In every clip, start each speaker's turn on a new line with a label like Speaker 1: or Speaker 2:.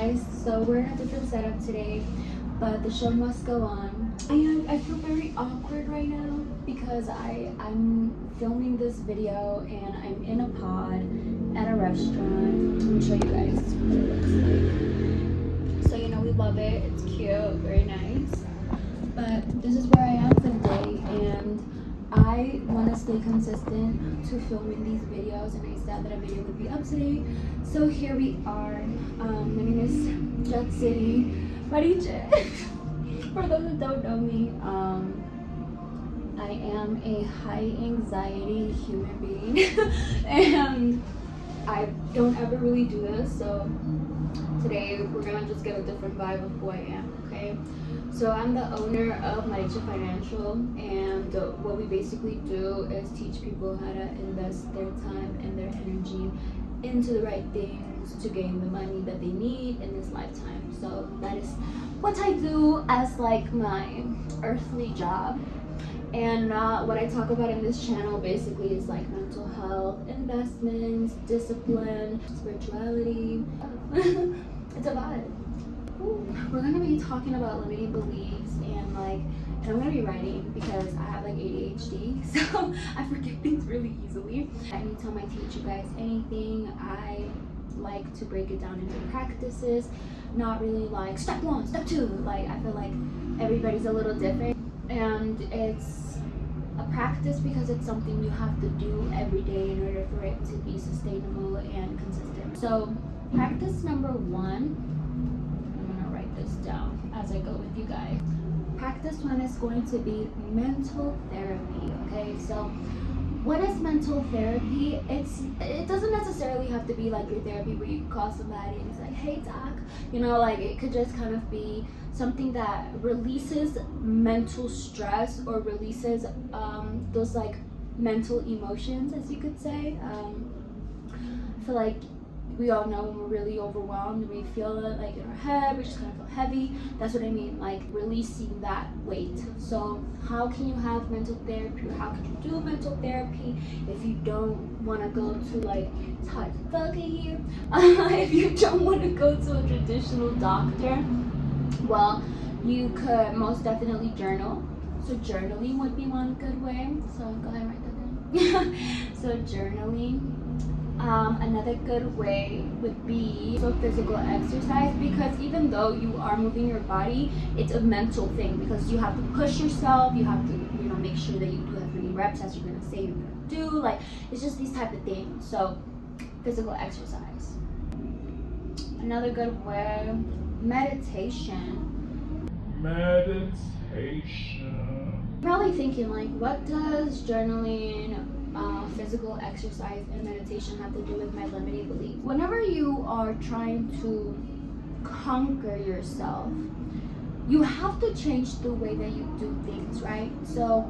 Speaker 1: guys, so we're in a different setup today, but the show must go on. I feel very awkward right now because I'm filming this video and I'm in a pod at a restaurant. Let me show you guys what it looks like. So you know we love it, it's cute, very nice. But this is where I am for the day, and I want to stay consistent to filming these videos, and I said that a video would be up today, so here we are. My name is Jatziry Mariché. For those that don't know me, I am a high anxiety human being and I don't ever really do this, so today we're gonna just get a different vibe of who I am, okay? So I'm the owner of Mariché Financial, and what we basically do is teach people how to invest their time and their energy into the right things to gain the money that they need in this lifetime. So that is what I do as like my earthly job. And what I talk about in this channel basically is like mental health, investments, discipline, spirituality. It's a vibe. We're gonna be talking about limiting beliefs and I'm gonna be writing because I have like ADHD, so I forget things really easily. Anytime I teach you guys anything, I like to break it down into practices, not really like step 1, step 2. Like I feel like everybody's a little different, and it's a practice because it's something you have to do every day in order for it to be sustainable and consistent. So practice number 1, this down as I go with you guys. Practice 1 is going to be mental therapy. Okay, so what is mental therapy? It doesn't necessarily have to be like your therapy where you call somebody and it's like, hey doc, you know, like it could just kind of be something that releases mental stress or releases those like mental emotions, as you could say. I feel like we all know when we're really overwhelmed, we feel it like in our head, we just kind of feel heavy. That's what I mean, like releasing that weight. So how can you have mental therapy, or how can you do mental therapy if you don't want to go to like, it's hard to talk here, if you don't want to go to a traditional doctor? Well, you could most definitely journal. So journaling would be one good way. So go ahead and write that down. So journaling. Another good way would be physical exercise, because even though you are moving your body, it's a mental thing because you have to push yourself, you have to, you know, make sure that you do as many reps as you're gonna say you're gonna do. Like it's just these type of things. So physical exercise. Another good way, meditation. Probably thinking like, what does journaling, physical exercise and meditation have to do with my limiting belief? Whenever you are trying to conquer yourself, you have to change the way that you do things, right? So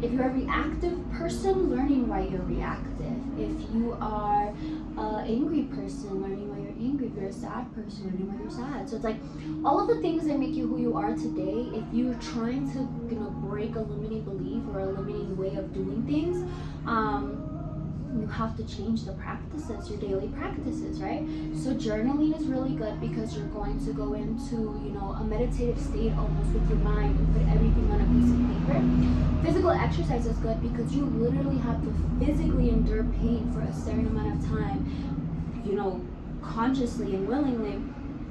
Speaker 1: if you're a reactive person, learning why you're reactive. If you are an angry person, learning why you're angry. If you're a sad person, learning why you're sad. So it's like all of the things that make you who you are today, if you're trying to, you know, break a limiting belief or a limiting way of doing things, you have to change the practices, your daily practices, right? So journaling is really good because you're going to go into, you know, a meditative state almost with your mind and put everything on a piece of paper. Physical exercise is good because you literally have to physically endure pain for a certain amount of time, you know, consciously and willingly,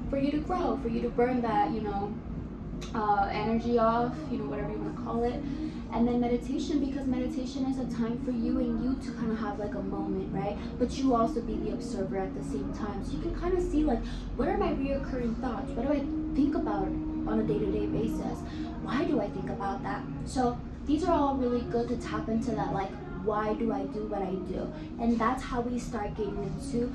Speaker 1: for you to grow, for you to burn that, you know, energy off, you know, whatever you want to call it. And then meditation, because meditation is a time for you and you to kind of have like a moment, right? But you also be the observer at the same time. So you can kind of see like, what are my reoccurring thoughts? What do I think about on a day-to-day basis? Why do I think about that? So these are all really good to tap into that, like, why do I do what I do? And that's how we start getting into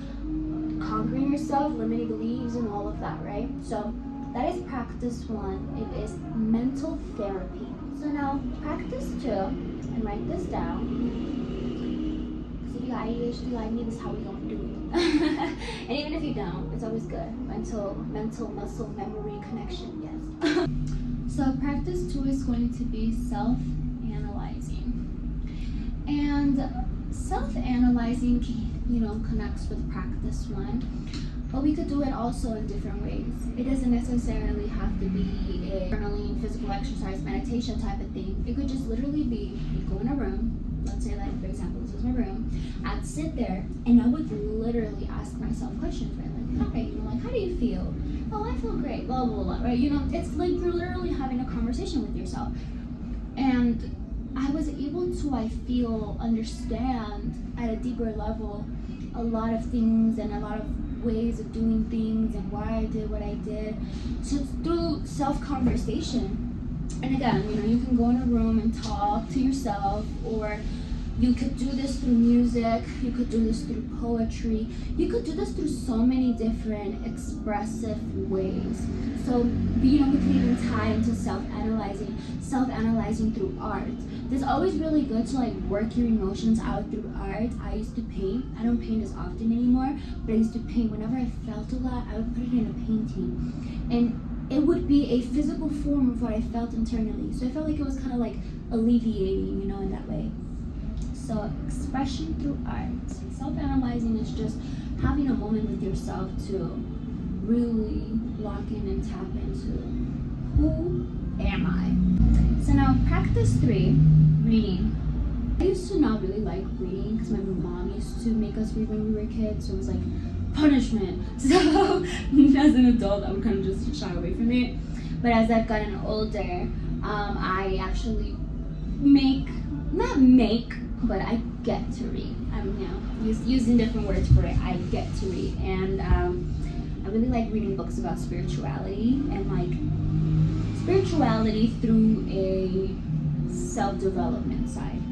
Speaker 1: conquering yourself, limiting beliefs, and all of that, right? So that is practice 1. It is mental therapy. So now practice 2, and write this down. Because if you got ADHD like me, this is how we gonna do it. And even if you don't, it's always good. Mental, muscle, memory, connection, yes. So practice 2 is going to be self-analyzing. And self-analyzing, you know, connects with practice 1. But we could do it also in different ways. It doesn't necessarily have to be a journaling, physical exercise, meditation type of thing. It could just literally be, you go in a room, let's say like, for example, this is my room. I'd sit there and I would literally ask myself questions, right? Like, hi, like, how do you feel? Oh, I feel great, blah, blah, blah, right? It's like you're literally having a conversation with yourself. And I was able to, I feel, understand at a deeper level a lot of things and a lot of ways of doing things and why I did what I did. So through self-conversation. And again, you can go in a room and talk to yourself, or you could do this through music, you could do this through poetry, you could do this through so many different expressive ways. So, we could even tie into self-analyzing through art. It's always really good to like work your emotions out through art. I used to paint. I don't paint as often anymore, but I used to paint. Whenever I felt a lot, I would put it in a painting. And it would be a physical form of what I felt internally. So I felt like it was kind of like alleviating, in that way. So expression through art. Self-analyzing is just having a moment with yourself to really lock in and tap into who am I? So now practice 3, reading. I used to not really like reading because my mom used to make us read when we were kids, so it was like punishment. So as an adult, I would kind of just shy away from it. But as I've gotten older, I actually but I get to read. I'm using different words for it. I get to read, and I really like reading books about spirituality and like spirituality through a self-development side.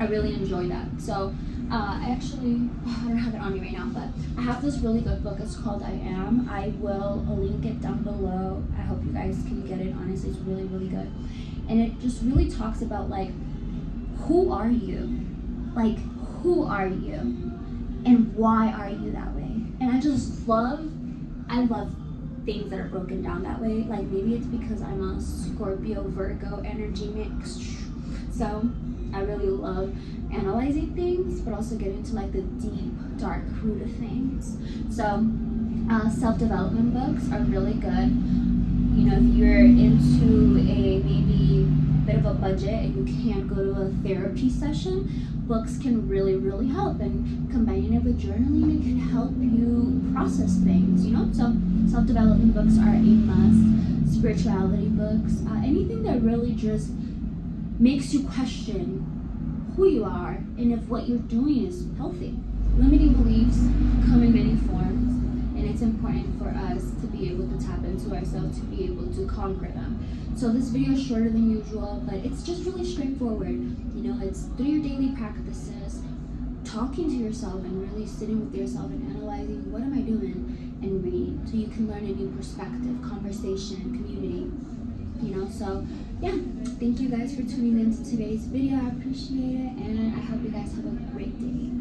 Speaker 1: I really enjoy that. So I don't have it on me right now, but I have this really good book. It's called I Am. I will link it down below. I hope you guys can get it. Honestly, it's really, really good. And it just really talks about like, who are you? Like, who are you? And why are you that way? And I love things that are broken down that way. Like, maybe it's because I'm a Scorpio Virgo energy mix. So I really love analyzing things, but also getting to like the deep, dark root of things. So self-development books are really good. If you're into a maybe bit of a budget and you can't go to a therapy session, books can really, really help. And combining it with journaling, it can help you process things, So self-development books are a must. Spirituality books, anything that really just makes you question who you are and if what you're doing is healthy. Limiting beliefs come in many forms, and it's important for us to be able to tap into ourselves to be able to conquer them. So this video is shorter than usual, but it's just really straightforward. It's through your daily practices, talking to yourself and really sitting with yourself and analyzing what am I doing, and reading so you can learn a new perspective, conversation, community. So yeah, thank you guys for tuning in to today's video. I appreciate it, and I hope you guys have a great day.